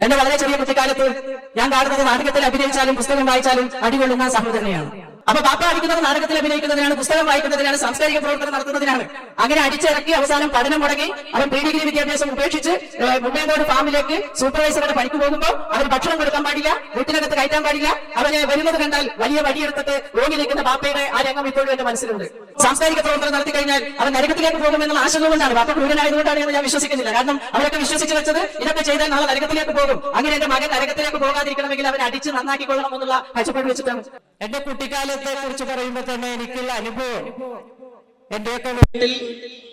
എന്റെ വളരെ ചെറിയ കുട്ടിക്കാലത്ത് ഞാൻ കാണുന്നത് നാടകത്തിൽ അഭിനയിച്ചാലും പുസ്തകം വായിച്ചാലും അടികൊള്ളുന്ന സഹോദരനെയാണ്. അപ്പൊ ബാപ്പ അടിക്കുന്നത് നാടകത്തിൽ അഭിനയിക്കുന്നതിനാണ്, പുസ്തകം വായിക്കുന്നതിനാണ്, സാംസ്കാരിക പ്രവർത്തനം നടത്തുന്നതിനാണ്. അങ്ങനെ അടിച്ചിറക്കി അവസാനം പഠനം മുടങ്ങി അവൻ പ്രീ-ഡിഗ്രി വിദ്യാഭ്യാസം ഉപേക്ഷിച്ച് മുണ്ടേങ്കോട് ഫാമിലേക്ക് സൂപ്പർവൈസറുടെ പണിക്ക് പോകുമ്പോൾ അവന് ഭക്ഷണം കൊടുക്കാൻ പാടില്ല, വീട്ടിനകത്ത് കയറ്റാൻ പാടില്ല. അവന് വരുന്നത് കണ്ടാൽ വലിയ വടിയെടുത്തിട്ട് ഓങ്ങി നിൽക്കുന്ന ബാപ്പയുടെ ആ രംഗം ഇപ്പോഴും എന്റെ മനസ്സിലുണ്ട്. സാംസ്കാരിക പ്രവർത്തനം നടത്തി കഴിഞ്ഞാൽ അവൻ നരകത്തിലേക്ക് പോകുമെന്നുള്ള ആശങ്ക കൊണ്ടാണ്. ബാപ്പ ക്രൂരനായതുകൊണ്ടാണ് എന്ന് ഞാൻ വിശ്വസിക്കുന്നില്ല. കാരണം അവരൊക്കെ വിശ്വസിച്ച് വെച്ചത് ഇതൊക്കെ ചെയ്താൽ നാളെ നരകത്തിലേക്ക് പോകും. അങ്ങനെ എന്റെ മകൻ നരകത്തിലേക്ക് പോകാതിരിക്കണമെങ്കിൽ അവൻ അടിച്ച് നന്നാക്കിക്കൊള്ളണം എന്നുള്ള കാഴ്ചപ്പാട് വെച്ചിട്ടാണ്. എന്റെ കുട്ടിക്കാലത്തെ കുറിച്ച് പറയുമ്പോൾ തന്നെ എനിക്കുള്ള അനുഭവം, എന്റെയൊക്കെ വീട്ടിൽ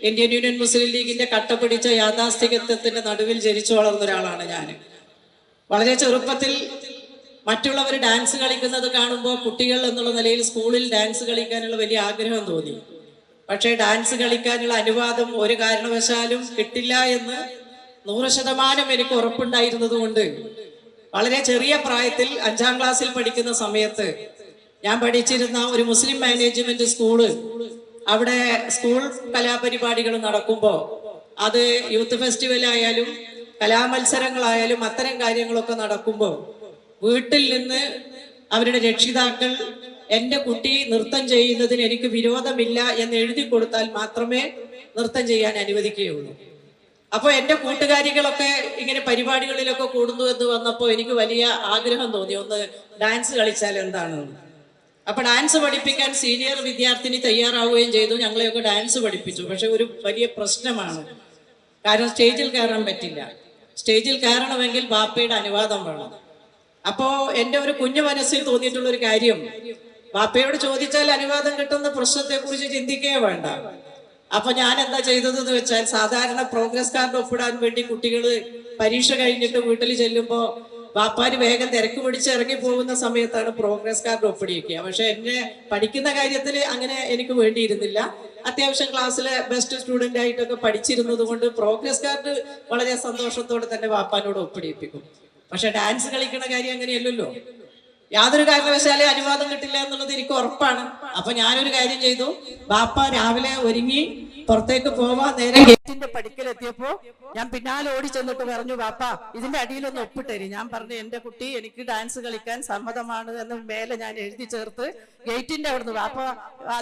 ഇന്ത്യൻ യൂണിയൻ മുസ്ലിം ലീഗിന്റെ കട്ടപിടിച്ച യാഥാസ്ഥികത്വത്തിന്റെ നടുവിൽ ജനിച്ചു വളർന്ന ഒരാളാണ് ഞാൻ. വളരെ ചെറുപ്പത്തിൽ മറ്റുള്ളവർ ഡാൻസ് കളിക്കുന്നത് കാണുമ്പോൾ കുട്ടികൾ എന്നുള്ള നിലയിൽ സ്കൂളിൽ ഡാൻസ് കളിക്കാനുള്ള വലിയ ആഗ്രഹം തോന്നി. പക്ഷേ ഡാൻസ് കളിക്കാനുള്ള അനുവാദം ഒരു കാരണവശാലും കിട്ടില്ല എന്ന് 100% എനിക്ക് ഉറപ്പുണ്ടായിരുന്നത് കൊണ്ട് വളരെ ചെറിയ പ്രായത്തിൽ 5ാം ക്ലാസ്സിൽ പഠിക്കുന്ന സമയത്ത് ഞാൻ പഠിച്ചിരുന്ന ഒരു മുസ്ലിം മാനേജ്മെന്റ് സ്കൂള്, അവിടെ സ്കൂൾ കലാപരിപാടികൾ നടക്കുമ്പോൾ അത് യൂത്ത് ഫെസ്റ്റിവൽ ആയാലും കലാമത്സരങ്ങളായാലും അത്തരം കാര്യങ്ങളൊക്കെ നടക്കുമ്പോൾ വീട്ടിൽ നിന്ന് അവരുടെ രക്ഷിതാക്കൾ എൻ്റെ കുട്ടി നൃത്തം ചെയ്യുന്നതിന് എനിക്ക് വിരോധമില്ല എന്ന് എഴുതി കൊടുത്താൽ മാത്രമേ നൃത്തം ചെയ്യാൻ അനുവദിക്കുകയുള്ളൂ. അപ്പോൾ എൻ്റെ കൂട്ടുകാരികളൊക്കെ ഇങ്ങനെ പരിപാടികളിലൊക്കെ കൂടുന്നു എന്ന് വന്നപ്പോൾ എനിക്ക് വലിയ ആഗ്രഹം തോന്നി, ഒന്ന് ഡാൻസ് കളിച്ചാൽ എന്താണ്. അപ്പൊ ഡാൻസ് പഠിപ്പിക്കാൻ സീനിയർ വിദ്യാർത്ഥിനി തയ്യാറാവുകയും ചെയ്തു. ഞങ്ങളെയൊക്കെ ഡാൻസ് പഠിപ്പിച്ചു. പക്ഷെ ഒരു വലിയ പ്രശ്നമാണ്, കാരണം സ്റ്റേജിൽ കയറാൻ പറ്റില്ല. സ്റ്റേജിൽ കയറണമെങ്കിൽ ബാപ്പയുടെ അനുവാദം വേണം. അപ്പോ എൻ്റെ ഒരു കുഞ്ഞു മനസ്സിൽ തോന്നിയിട്ടുള്ള ഒരു കാര്യം, ബാപ്പയോട് ചോദിച്ചാൽ അനുവാദം കിട്ടുന്ന പ്രശ്നത്തെ കുറിച്ച് ചിന്തിക്കേ വേണ്ട. അപ്പൊ ഞാൻ എന്താ ചെയ്തതെന്ന് വെച്ചാൽ, സാധാരണ പ്രോഗ്രസ് കാർഡ് ഒപ്പിടാൻ വേണ്ടി കുട്ടികൾ പരീക്ഷ കഴിഞ്ഞിട്ട് വീട്ടിൽ ചെല്ലുമ്പോൾ ബാപ്പാര് വേഗം തിരക്ക് പിടിച്ച് ഇറങ്ങി പോകുന്ന സമയത്താണ് പ്രോഗ്രസ് കാർഡ് ഒപ്പിടിക്കുക. പക്ഷെ എന്നെ പഠിക്കുന്ന കാര്യത്തിൽ അങ്ങനെ എനിക്ക് വേണ്ടിയിരുന്നില്ല. അത്യാവശ്യം ക്ലാസ്സിലെ ബെസ്റ്റ് സ്റ്റുഡൻ്റ് ആയിട്ടൊക്കെ പഠിച്ചിരുന്നത് കൊണ്ട് പ്രോഗ്രസ് കാർഡ് വളരെ സന്തോഷത്തോടെ തന്നെ ബാപ്പാനോട് ഒപ്പിടിപ്പിക്കും. പക്ഷെ ഡാൻസ് കളിക്കുന്ന കാര്യം അങ്ങനെയല്ലല്ലോ. യാതൊരു കാരണവശാലും അനുവാദം കിട്ടില്ല എന്നുള്ളത് എനിക്ക് ഉറപ്പാണ്. അപ്പൊ ഞാനൊരു കാര്യം ചെയ്തു, ബാപ്പ രാവിലെ ഒരുങ്ങി പുറത്തേക്ക് പോവാൻ നേരെ ഗേറ്റിന്റെ പടിക്കലെത്തിയപ്പോ ഞാൻ പിന്നാലെ ഓടി ചെന്നിട്ട് പറഞ്ഞു, ബാപ്പ ഇതിന്റെ അടിയിലൊന്ന് ഒപ്പിട്ടേരി. ഞാൻ പറഞ്ഞു, എന്റെ കുട്ടി എനിക്ക് ഡാൻസ് കളിക്കാൻ സമ്മതമാണ് എന്ന് മേലെ ഞാൻ എഴുതി ചേർത്ത് ഗേറ്റിന്റെ അവിടുന്ന്. ബാപ്പ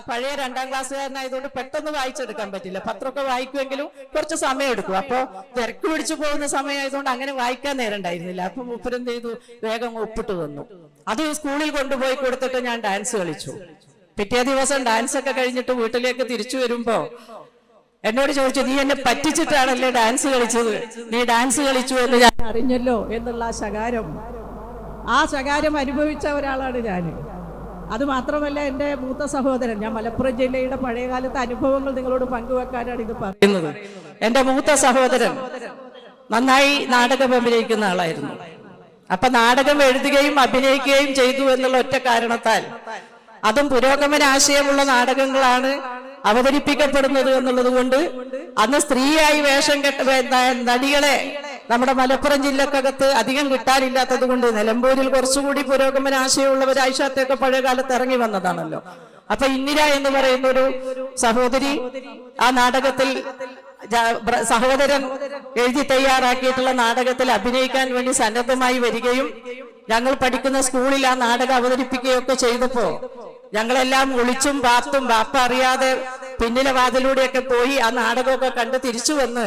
പഴയ 2ാം ക്ലാസ്സുകാരനായതുകൊണ്ട് പെട്ടെന്ന് വായിച്ചെടുക്കാൻ പറ്റില്ല, പത്രമൊക്കെ വായിക്കുമെങ്കിലും കുറച്ച് സമയം എടുക്കും. അപ്പൊ തിരക്ക് പിടിച്ചു പോകുന്ന സമയമായതുകൊണ്ട് അങ്ങനെ വായിക്കാൻ നേരം ഉണ്ടായിരുന്നില്ല. അപ്പൊ മൂപ്പരെന്ത് ചെയ്തു, വേഗം ഒപ്പിട്ട് തന്നു. അത് സ്കൂളിൽ കൊണ്ടുപോയി കൊടുത്തിട്ട് ഞാൻ ഡാൻസ് കളിച്ചു. പിറ്റേ ദിവസം ഡാൻസ് ഒക്കെ കഴിഞ്ഞിട്ട് വീട്ടിലേക്ക് തിരിച്ചു വരുമ്പോ എന്നോട് ചോദിച്ചു, നീ എന്നെ പറ്റിച്ചിട്ടാണല്ലേ ഡാൻസ് കളിച്ചത്, നീ ഡാൻസ് കളിച്ചു എന്ന് ഞാൻ അറിഞ്ഞല്ലോ എന്നുള്ള ആ ശകാരം അനുഭവിച്ച ഒരാളാണ് ഞാൻ. അത് മാത്രമല്ല, എൻ്റെ മൂത്ത സഹോദരൻ, ഞാൻ മലപ്പുറം ജില്ലയുടെ പഴയകാലത്തെ അനുഭവങ്ങൾ നിങ്ങളോട് പങ്കുവെക്കാനാണ് ഇത് പറയുന്നത്. എൻ്റെ മൂത്ത സഹോദരൻ നന്നായി നാടകം അഭിനയിക്കുന്ന ആളായിരുന്നു. അപ്പൊ നാടകം എഴുതുകയും അഭിനയിക്കുകയും ചെയ്തു എന്നുള്ള ഒറ്റ കാരണത്താൽ, അതും പുരോഗമന ആശയമുള്ള നാടകങ്ങളാണ് അവതരിപ്പിക്കപ്പെടുന്നത് എന്നുള്ളത് കൊണ്ട് അന്ന് സ്ത്രീയായി വേഷം കെട്ട നടികളെ നമ്മുടെ മലപ്പുറം ജില്ലക്കകത്ത് അധികം കിട്ടാനില്ലാത്തത് കൊണ്ട് നിലമ്പൂരിൽ കുറച്ചുകൂടി പുരോഗമന ആശയമുള്ളവർ ആയിഷാത്തൊക്കെ പഴയ കാലത്ത് ഇറങ്ങി വന്നതാണല്ലോ. അപ്പൊ ഇന്ദിര എന്ന് പറയുന്ന ഒരു സഹോദരി ആ നാടകത്തിൽ, സഹോദരൻ എഴുതി തയ്യാറാക്കിയിട്ടുള്ള നാടകത്തിൽ അഭിനയിക്കാൻ വേണ്ടി സന്നദ്ധമായി വരികയും ഞങ്ങൾ പഠിക്കുന്ന സ്കൂളിൽ ആ നാടകം അവതരിപ്പിക്കുകയൊക്കെ ചെയ്തപ്പോ ഞങ്ങളെല്ലാം ഒളിച്ചും പാത്തും ബാപ്പ അറിയാതെ പിന്നിലെ വാതിലൂടെയൊക്കെ പോയി ആ നാടകമൊക്കെ കണ്ട് തിരിച്ചു വന്ന്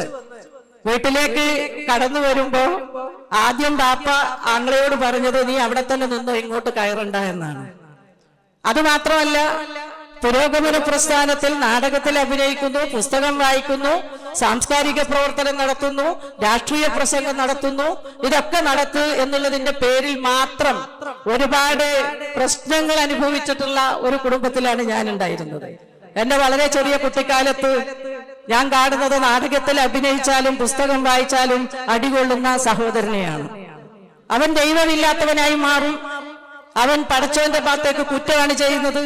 വീട്ടിലേക്ക് കടന്നു വരുമ്പോ ആദ്യം ബാപ്പ ആങ്ങളയോട് പറഞ്ഞത്, നീ അവിടെ തന്നെ നിന്നോ, ഇങ്ങോട്ട് കയറണ്ട എന്നാണ്. അതുമാത്രമല്ല, പുരോഗമന പ്രസ്ഥാനത്തിൽ നാടകത്തിൽ അഭിനയിക്കുന്നു, പുസ്തകം വായിക്കുന്നു, സാംസ്കാരിക പ്രവർത്തനം നടത്തുന്നു, രാഷ്ട്രീയ പ്രസംഗം നടത്തുന്നു. ഇതൊക്കെ നടത്തു എന്നുള്ളതിന്റെ പേരിൽ മാത്രം ഒരുപാട് പ്രശ്നങ്ങൾ അനുഭവിച്ചിട്ടുള്ള ഒരു കുടുംബത്തിലാണ് ഞാൻ ഉണ്ടായിരുന്നത്. എന്റെ വളരെ ചെറിയ കുട്ടിക്കാലത്ത് ഞാൻ കാണുന്നത് നാടകത്തിൽ അഭിനയിച്ചാലും പുസ്തകം വായിച്ചാലും അടികൊള്ളുന്ന സഹോദരനെയാണ്. അവൻ ദൈവമില്ലാത്തവനായി മാറും. അവൻ പടച്ചവന്റെ ഭാഗത്തേക്ക് കുറ്റമാണ് ചെയ്യുന്നത്,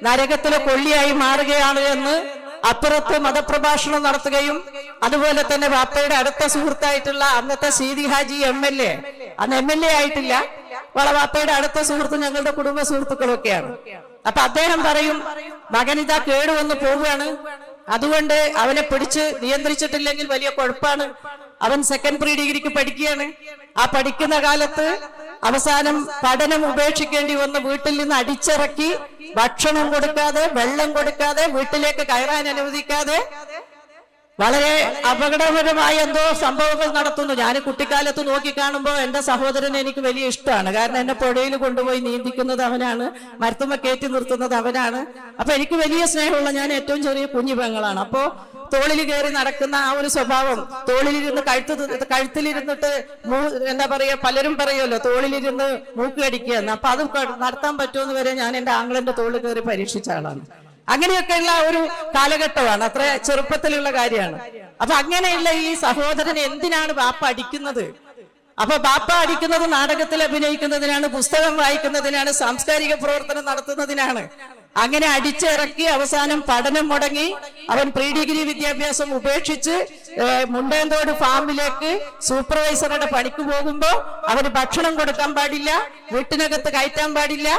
നരകത്തിലെ കൊള്ളിയായി മാറുകയാണ് എന്ന് അപ്പുറത്ത് മതപ്രഭാഷണം നടത്തുകയും, അതുപോലെ തന്നെ ബാപ്പയുടെ അടുത്ത സുഹൃത്തായിട്ടുള്ള അന്നത്തെ സീതി ഹാജി MLA, അന്ന് MLA ആയിട്ടില്ല, ബാപ്പയുടെ അടുത്ത സുഹൃത്ത് ഞങ്ങളുടെ കുടുംബ സുഹൃത്തുക്കളൊക്കെയാണ്. അപ്പൊ അദ്ദേഹം പറയും, മകനിതാ കേടുവന്ന് പോവുകയാണ്, അതുകൊണ്ട് അവനെ പിടിച്ച് നിയന്ത്രിച്ചിട്ടില്ലെങ്കിൽ വലിയ കുഴപ്പമാണ്, അവൻ സെക്കൻഡ് പ്രീ ഡിഗ്രിക്ക് പഠിക്കുകയാണ്. ആ പഠിക്കുന്ന കാലത്ത് അവസാനം പഠനം ഉപേക്ഷിക്കേണ്ടി വന്ന് വീട്ടിൽ നിന്ന് അടിച്ചിറക്കി, ഭക്ഷണം കൊടുക്കാതെ, വെള്ളം കൊടുക്കാതെ, വീട്ടിലേക്ക് കയറാൻ അനുവദിക്കാതെ വളരെ അപകടകരമായ എന്തോ സംഭവങ്ങൾ നടത്തുന്നു. ഞാൻ കുട്ടിക്കാലത്ത് നോക്കിക്കാണുമ്പോൾ എന്റെ സഹോദരനെ എനിക്ക് വലിയ ഇഷ്ടമാണ്. കാരണം എന്നെ പുഴയിൽ കൊണ്ടുപോയി നീന്തിക്കുന്നത് അവനാണ്, മരത്തുമ്മ കയറ്റി നിർത്തുന്നത് അവനാണ്. അപ്പൊ എനിക്ക് വലിയ സ്നേഹമുള്ള, ഞാൻ ഏറ്റവും ചെറിയ കുഞ്ഞു പെങ്ങളാണ്. അപ്പോ തോളിൽ കയറി നടക്കുന്ന ആ ഒരു സ്വഭാവം, തോളിലിരുന്ന് കഴുത്തിലിരുന്നിട്ട് എന്താ പറയാ, പലരും പറയുമല്ലോ തോളിലിരുന്ന് മൂക്ക് കടിക്കുകയെന്ന്. അപ്പൊ അത് നടത്താൻ പറ്റുമെന്ന് വരെ ഞാൻ എന്റെ ആംഗ്ലന്റെ തോളിൽ കയറി പരീക്ഷിച്ച ആളാണ്. അങ്ങനെയൊക്കെയുള്ള ഒരു കാലഘട്ടമാണ്, അത്ര ചെറുപ്പത്തിലുള്ള കാര്യമാണ്. അപ്പൊ അങ്ങനെയുള്ള ഈ സഹോദരൻ എന്തിനാണ് ബാപ്പ അടിക്കുന്നത്? അപ്പൊ ബാപ്പ അടിക്കുന്നത് നാടകത്തിൽ അഭിനയിക്കുന്നതിനാണ്, പുസ്തകം വായിക്കുന്നതിനാണ്, സാംസ്കാരിക പ്രവർത്തനം നടത്തുന്നതിനാണ്. അങ്ങനെ അടിച്ചിറക്കി അവസാനം പഠനം മുടങ്ങി അവൻ പ്രീ ഡിഗ്രി വിദ്യാഭ്യാസം ഉപേക്ഷിച്ച് മുണ്ടേന്തോട് ഫാമിലേക്ക് സൂപ്പർവൈസറുടെ പണിക്ക് പോകുമ്പോ അവന് ഭക്ഷണം കൊടുക്കാൻ പാടില്ല, വീട്ടിനകത്ത് കയറ്റാൻ പാടില്ല.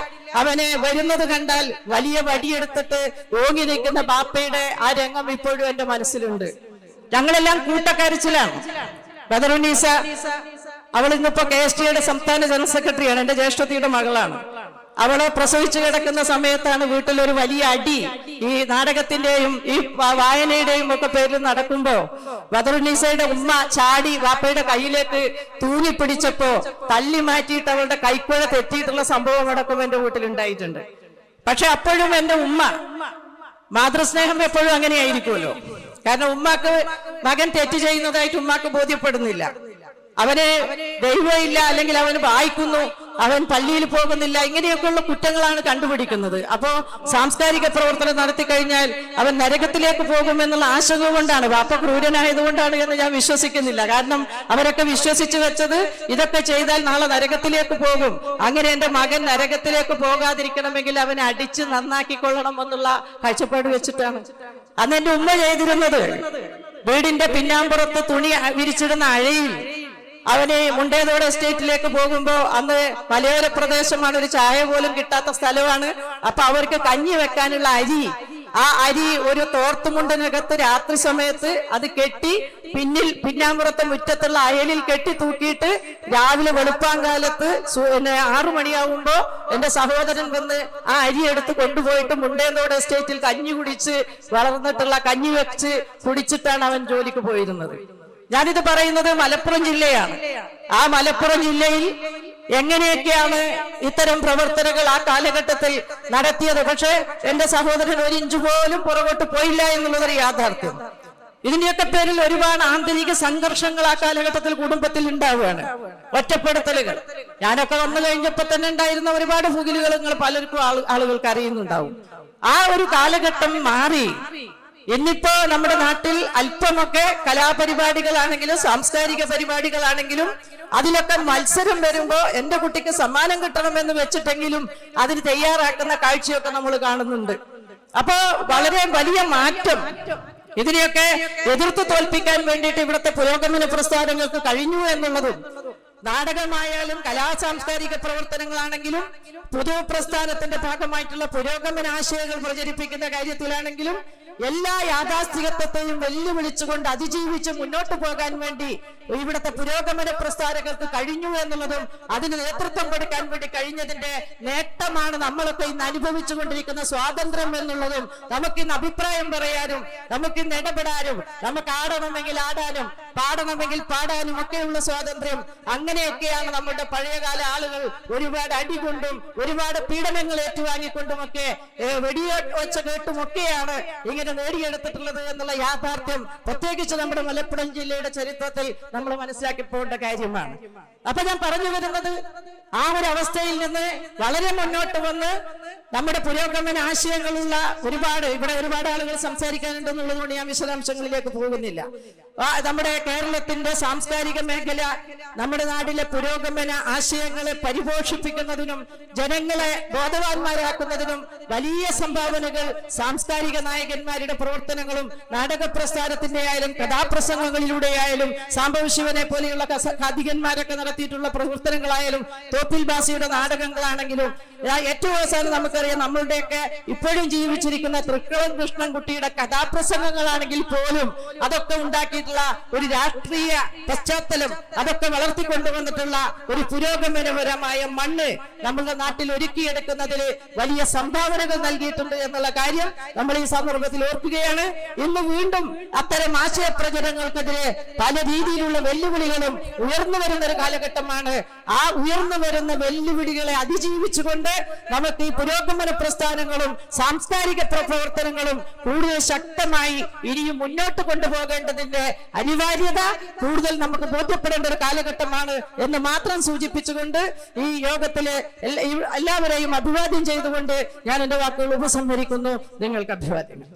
അവനെ വരുന്നത് കണ്ടാൽ വലിയ വടിയെടുത്തിട്ട് ഓങ്ങി നിൽക്കുന്ന ബാപ്പയുടെ ആ രംഗം ഇപ്പോഴും എന്റെ മനസ്സിലുണ്ട്. ഞങ്ങളെല്ലാം കൂട്ടക്കരച്ചിലാണ്. ബദറുന്നീസ അവൾ ഇന്നിപ്പോ KSTയുടെ സംസ്ഥാന ജനറൽ സെക്രട്ടറിയാണ്, എന്റെ ജ്യേഷ്ഠത്തിയുടെ മകളാണ്. അവളെ പ്രസവിച്ചു കിടക്കുന്ന സമയത്താണ് വീട്ടിൽ ഒരു വലിയ അടി ഈ നാടകത്തിന്റെയും ഈ വായനയുടെയും ഒക്കെ പേരിൽ നടക്കുമ്പോ ബദറുന്നീസയുടെ ഉമ്മ ചാടി വാപ്പയുടെ കയ്യിലേക്ക് തൂങ്ങിപ്പിടിച്ചപ്പോ തല്ലി മാറ്റിയിട്ട് അവളുടെ കൈക്കുഴ തെറ്റിയിട്ടുള്ള സംഭവം അടക്കം എന്റെ വീട്ടിലുണ്ടായിട്ടുണ്ട്. പക്ഷെ അപ്പോഴും എന്റെ ഉമ്മ, മാതൃസ്നേഹം എപ്പോഴും അങ്ങനെയായിരിക്കുമല്ലോ. കാരണം ഉമ്മാക്ക് മകൻ തെറ്റ് ചെയ്യുന്നതായിട്ട് ഉമ്മാക്ക് ബോധ്യപ്പെടുന്നില്ല. അവന് ദൈവമില്ല, അല്ലെങ്കിൽ അവന് വായിക്കുന്നു, അവൻ പള്ളിയിൽ പോകുന്നില്ല, ഇങ്ങനെയൊക്കെയുള്ള കുറ്റങ്ങളാണ് കണ്ടുപിടിക്കുന്നത്. അപ്പോ സാംസ്കാരിക പ്രവർത്തനം നടത്തി കഴിഞ്ഞാൽ അവൻ നരകത്തിലേക്ക് പോകുമെന്നുള്ള ആശങ്ക കൊണ്ടാണ്, ബാപ്പ ക്രൂരനായതുകൊണ്ടാണ് എന്ന് ഞാൻ വിശ്വസിക്കുന്നില്ല. കാരണം അവരൊക്കെ വിശ്വസിച്ചു വെച്ചത് ഇതൊക്കെ ചെയ്താൽ നാളെ നരകത്തിലേക്ക് പോകും, അങ്ങനെ എന്റെ മകൻ നരകത്തിലേക്ക് പോകാതിരിക്കണമെങ്കിൽ അവനെ അടിച്ച് നന്നാക്കിക്കൊള്ളണം എന്നുള്ള കാഴ്ചപ്പാട് വെച്ചിട്ടാണ് അന്ന് എന്റെ ഉമ്മ ചെയ്തിരുന്നത്. വീടിന്റെ പിന്നാമ്പുറത്ത് തുണി വിരിച്ചിടുന്ന അഴയിൽ അവന് മുണ്ടേതോട് എസ്റ്റേറ്റിലേക്ക് പോകുമ്പോ അന്ന് മലയോര പ്രദേശമാണ്, ഒരു ചായ പോലും കിട്ടാത്ത സ്ഥലമാണ്. അപ്പൊ അവർക്ക് കഞ്ഞി വെക്കാനുള്ള അരി, ആ അരി ഒരു തോർത്തുമുണ്ടിനകത്ത് രാത്രി സമയത്ത് അത് കെട്ടി പിന്നാമ്പുറത്തെ മുറ്റത്തുള്ള അയലിൽ കെട്ടി തൂക്കിയിട്ട് രാവിലെ വെളുപ്പാങ്കാലത്ത് 6 മണിയാവുമ്പോ എന്റെ സഹോദരൻ വന്ന് ആ അരി എടുത്ത് കൊണ്ടുപോയിട്ട് മുണ്ടേന്തോട് എസ്റ്റേറ്റിൽ കഞ്ഞി കുടിച്ച് വളർന്നിട്ടുള്ള കഞ്ഞി വെച്ച് കുടിച്ചിട്ടാണ് അവൻ ജോലിക്ക് പോയിരുന്നത്. ഞാനിത് പറയുന്നത് മലപ്പുറം ജില്ലയാണ്. ആ മലപ്പുറം ജില്ലയിൽ എങ്ങനെയൊക്കെയാണ് ഇത്തരം പ്രവർത്തനങ്ങൾ ആ കാലഘട്ടത്തിൽ നടത്തിയത്. പക്ഷെ എന്റെ സഹോദരൻ 1 ഇഞ്ച് പോലും പുറകോട്ട് പോയില്ല എന്നുള്ളതൊരു യാഥാർത്ഥ്യം. ഇതിന്റെയൊക്കെ പേരിൽ ഒരുപാട് ആന്തരിക സംഘർഷങ്ങൾ ആ കാലഘട്ടത്തിൽ കുടുംബത്തിൽ ഉണ്ടാവുകയാണ്, ഒറ്റപ്പെടുത്തലുകൾ. ഞാനൊക്കെ വന്നു കഴിഞ്ഞപ്പോ തന്നെ ഉണ്ടായിരുന്ന ഒരുപാട് പുകിലുകൾ നിങ്ങൾ പലർക്കും ആളുകൾക്ക് അറിയുന്നുണ്ടാവും. ആ ഒരു കാലഘട്ടം മാറി ഇന്നിപ്പോ നമ്മുടെ നാട്ടിൽ അല്പമൊക്കെ കലാപരിപാടികളാണെങ്കിലും സാംസ്കാരിക പരിപാടികളാണെങ്കിലും അതിലൊക്കെ മത്സരം വരുമ്പോ എന്റെ കുട്ടിക്ക് സമ്മാനം കിട്ടണമെന്ന് വെച്ചിട്ടെങ്കിലും അതിന് തയ്യാറാക്കുന്ന കാഴ്ചയൊക്കെ നമ്മൾ കാണുന്നുണ്ട്. അപ്പോ വളരെ വലിയ മാറ്റം, ഇതിനെയൊക്കെ എതിർത്ത് തോൽപ്പിക്കാൻ വേണ്ടിയിട്ട് ഇവിടുത്തെ പുരോഗമന പ്രസ്ഥാനങ്ങൾക്ക് കഴിഞ്ഞു എന്നുള്ളതും, നാടകമായാലും കലാസാംസ്കാരിക പ്രവർത്തനങ്ങളാണെങ്കിലും പൊതുപ്രസ്ഥാനത്തിന്റെ ഭാഗമായിട്ടുള്ള പുരോഗമന ആശയങ്ങൾ പ്രചരിപ്പിക്കുന്ന കാര്യത്തിലാണെങ്കിലും എല്ലാ യാഥാസ്ഥികത്വത്തെയും വെല്ലുവിളിച്ചുകൊണ്ട് അതിജീവിച്ച് മുന്നോട്ട് പോകാൻ വേണ്ടി ഇവിടുത്തെ പുരോഗമന പ്രസ്ഥാനങ്ങൾക്ക് കഴിഞ്ഞു എന്നുള്ളതും അതിന് നേതൃത്വം കൊടുക്കാൻ വേണ്ടി കഴിഞ്ഞതിന്റെ നേട്ടമാണ് നമ്മളൊക്കെ ഇന്ന് അനുഭവിച്ചുകൊണ്ടിരിക്കുന്ന സ്വാതന്ത്ര്യം എന്നുള്ളതും. നമുക്കിന്ന് അഭിപ്രായം പറയാനും, നമുക്കിന്ന് ഇടപെടാനും, നമുക്ക് ആടണമെങ്കിൽ ആടാനും പാടണമെങ്കിൽ പാടാനും ഒക്കെയുള്ള സ്വാതന്ത്ര്യം. അങ്ങനെയൊക്കെയാണ് നമ്മുടെ പഴയകാല ആളുകൾ ഒരുപാട് അടികൊണ്ടും ഒരുപാട് പീഡനങ്ങൾ ഏറ്റുവാങ്ങിക്കൊണ്ടുമൊക്കെ വെടിയൊച്ച കേട്ടുമൊക്കെയാണ് ഇങ്ങനെ നേടിയെടുത്തിട്ടുള്ളത് എന്നുള്ള യാഥാർത്ഥ്യം പ്രത്യേകിച്ച് നമ്മുടെ മലപ്പുറം ജില്ലയുടെ ചരിത്രത്തിൽ നമ്മൾ മനസ്സിലാക്കി പോകേണ്ട കാര്യമാണ്. അപ്പൊ ഞാൻ പറഞ്ഞു വരുന്നത്, ആ ഒരു അവസ്ഥയിൽ നിന്ന് വളരെ മുന്നോട്ട് വന്ന് നമ്മുടെ പുരോഗമന ആശയങ്ങളുള്ള ഇവിടെ ഒരുപാട് ആളുകൾ സംസാരിക്കാനുണ്ടെന്നുള്ളതുകൊണ്ട് ഞാൻ വിശദാംശങ്ങളിലേക്ക് പോകുന്നില്ല. നമ്മുടെ കേരളത്തിന്റെ സാംസ്കാരിക മേഖല നമ്മുടെ നാട്ടിലെ പുരോഗമന ആശയങ്ങളെ പരിപോഷിപ്പിക്കുന്നതിനും ജനങ്ങളെ ബോധവാന്മാരാക്കുന്നതിനും വലിയ സംഭാവനകൾ സാംസ്കാരിക നായകന്മാർ നായകന്മാരുടെ പ്രവർത്തനങ്ങളും നാടക പ്രസ്ഥാനത്തിന്റെ ആയാലും കഥാപ്രസംഗങ്ങളിലൂടെയായാലും സാംബവ ശിവനെ പോലെയുള്ള കഥികന്മാരൊക്കെ നടത്തിയിട്ടുള്ള പ്രവർത്തനങ്ങളായാലും തോപ്പിൽ ബാസിയുടെ നാടകങ്ങളാണെങ്കിലും ഏറ്റവും അവസാനം നമുക്കറിയാം നമ്മളുടെയൊക്കെ ഇപ്പോഴും ജീവിച്ചിരിക്കുന്ന തൃക്കളം കൃഷ്ണൻകുട്ടിയുടെ കഥാപ്രസംഗങ്ങളാണെങ്കിൽ പോലും അതൊക്കെ ഉണ്ടാക്കിയിട്ടുള്ള ഒരു രാഷ്ട്രീയ പശ്ചാത്തലം, അതൊക്കെ വളർത്തിക്കൊണ്ടുവന്നിട്ടുള്ള ഒരു പുരോഗമനപരമായ മണ്ണ് നമ്മുടെ നാട്ടിൽ ഒരുക്കിയെടുക്കുന്നതിൽ വലിയ സംഭാവനകൾ നൽകിയിട്ടുണ്ട് എന്നുള്ള കാര്യം നമ്മൾ ഈ സന്ദർഭത്തിൽ ഓർക്കുകയാണ്. ഇന്ന് വീണ്ടും അത്തരം ആശയപ്രചരണങ്ങൾക്കെതിരെ പല രീതിയിലുള്ള വെല്ലുവിളികളും ഉയർന്നു വരുന്ന ഒരു കാലഘട്ടമാണ്. ആ ഉയർന്നു വരുന്ന വെല്ലുവിളികളെ അതിജീവിച്ചുകൊണ്ട് നമുക്ക് ഈ പുരോഗമന പ്രസ്ഥാനങ്ങളും സാംസ്കാരിക പ്രവർത്തനങ്ങളും കൂടുതൽ ശക്തമായി ഇനിയും മുന്നോട്ട് കൊണ്ടുപോകേണ്ടതിന്റെ അനിവാര്യത കൂടുതൽ നമുക്ക് ബോധ്യപ്പെടേണ്ട ഒരു കാലഘട്ടമാണ് എന്ന് മാത്രം സൂചിപ്പിച്ചുകൊണ്ട് ഈ യോഗത്തിലെ എല്ലാവരെയും അഭിവാദ്യം ചെയ്തുകൊണ്ട് ഞാൻ എന്റെ വാക്കുകൾ ഉപസംഹരിക്കുന്നു. നിങ്ങൾക്ക് അഭിവാദ്യങ്ങൾ.